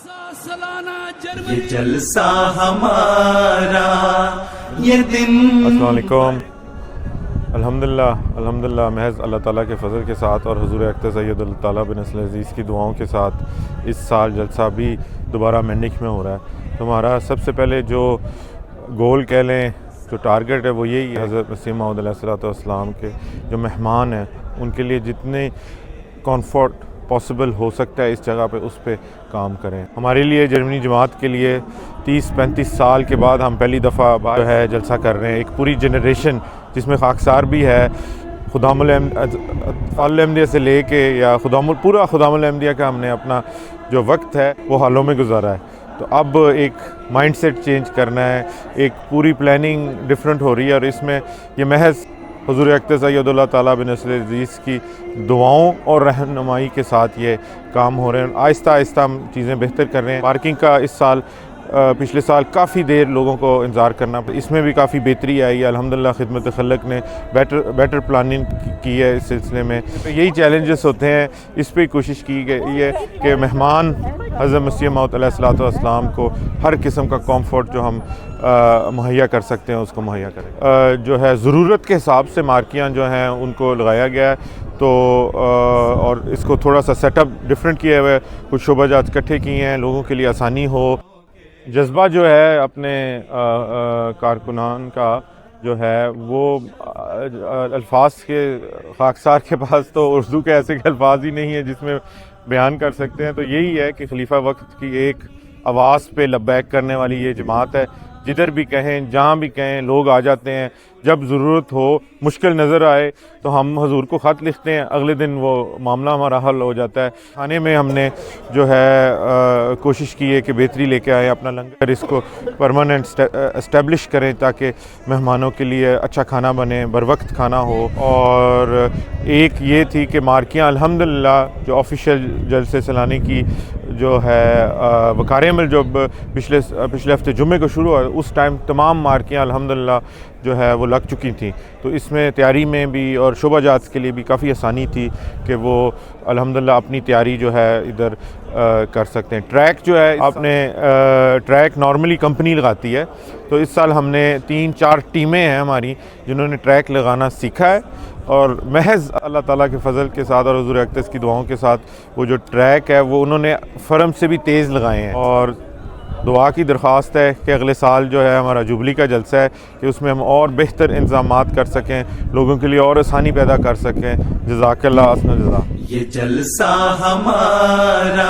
یہ جلسہ ہمارا یہ دن۔ السلام علیکم۔ الحمدللہ محض اللہ تعالیٰ کے فضل کے ساتھ اور حضور اکتر سید اللہ تعالیٰ بن نصر عزیز کی دعاؤں کے ساتھ اس سال جلسہ بھی دوبارہ مینڈک میں ہو رہا ہے۔ تو ہمارا سب سے پہلے جو گول کہہ لیں، جو ٹارگٹ ہے وہ یہی ہے، حضرت مسیح موعود علیہ السلام کے جو مہمان ہیں ان کے لیے جتنے کمفرٹ پاسبل ہو سکتا ہے اس جگہ پہ اس پہ کام کریں۔ ہمارے لیے جرمنی جماعت کے لیے 30-35 سال کے بعد ہم پہلی دفعہ جو ہے جلسہ کر رہے ہیں۔ ایک پوری جنریشن جس میں خاکسار بھی ہے، خدام الاحمدیہ سے لے کے یا پورا خدام الاحمدیہ کا ہم نے اپنا جو وقت ہے وہ حالوں میں گزارا ہے۔ تو اب ایک مائنڈ سیٹ چینج کرنا ہے، ایک پوری پلاننگ ڈیفرنٹ ہو رہی ہے، اور اس میں یہ محض حضور اکتر سید اللہ تعالیٰ بن نصر عزیز کی دعاؤں اور رہنمائی کے ساتھ یہ کام ہو رہے ہیں۔ آہستہ آہستہ ہم چیزیں بہتر کر رہے ہیں۔ پارکنگ کا اس سال پچھلے سال کافی دیر لوگوں کو انتظار کرنا، اس میں بھی کافی بہتری آئی ہے الحمدللہ۔ خدمت خلق نے بیٹر پلاننگ کی ہے اس سلسلے میں۔ یہی چیلنجز ہوتے ہیں، اس پہ کوشش کی گئی ہے کہ مہمان حضرت مسیح موعود علیہ السلام کو ہر قسم کا کمفرٹ جو ہم مہیا کر سکتے ہیں اس کو مہیا کریں۔ جو ہے ضرورت کے حساب سے مارکیاں جو ہیں ان کو لگایا گیا ہے، تو اور اس کو تھوڑا سا سیٹ اپ ڈفرینٹ کیا ہوا ہے، کچھ شعبہ جات اکٹھے کیے ہیں لوگوں کے لیے آسانی ہو۔ جذبہ جو ہے اپنے کارکنان کا جو ہے وہ الفاظ کے خاکسار کے پاس تو اردو کے ایسے الفاظ ہی نہیں ہیں جس میں بیان کر سکتے ہیں۔ تو یہی ہے کہ خلیفہ وقت کی ایک آواز پہ لبیک کرنے والی یہ جماعت ہے۔ جدھر بھی کہیں، جہاں بھی کہیں، لوگ آ جاتے ہیں۔ جب ضرورت ہو، مشکل نظر آئے تو ہم حضور کو خط لکھتے ہیں، اگلے دن وہ معاملہ ہمارا حل ہو جاتا ہے۔ کھانے میں ہم نے جو ہے کوشش کی ہے کہ بہتری لے کے آئے اپنا لنگر، اس کو پرماننٹ اسٹیبلش کریں تاکہ مہمانوں کے لیے اچھا کھانا بنے، بر وقت کھانا ہو۔ اور ایک یہ تھی کہ مارکیاں الحمدللہ جو آفیشیل جلسے سلانے کی جو ہے وقار عمل جو پچھلے ہفتے جمعے کو شروع ہوا، اس ٹائم تمام مارکیاں الحمدللہ جو ہے وہ لگ چکی تھیں۔ تو اس میں تیاری میں بھی اور شعبہ جات کے لیے بھی کافی آسانی تھی کہ وہ الحمدللہ اپنی تیاری جو ہے ادھر کر سکتے ہیں۔ ٹریک جو ہے آپ نے ٹریک نارملی کمپنی لگاتی ہے، تو اس سال ہم نے 3-4 ٹیمیں ہیں ہماری جنہوں نے ٹریک لگانا سیکھا ہے، اور محض اللہ تعالیٰ کے فضل کے ساتھ اور حضور اکتر کی دعاؤں کے ساتھ وہ جو ٹریک ہے وہ انہوں نے فرم سے بھی تیز لگائے ہیں۔ اور دعا کی درخواست ہے کہ اگلے سال جو ہے ہمارا جوبلی کا جلسہ ہے کہ اس میں ہم اور بہتر انتظامات کر سکیں، لوگوں کے لیے اور آسانی پیدا کر سکیں۔ جزاک اللہ حسن الجزا۔ یہ جلسہ ہمارا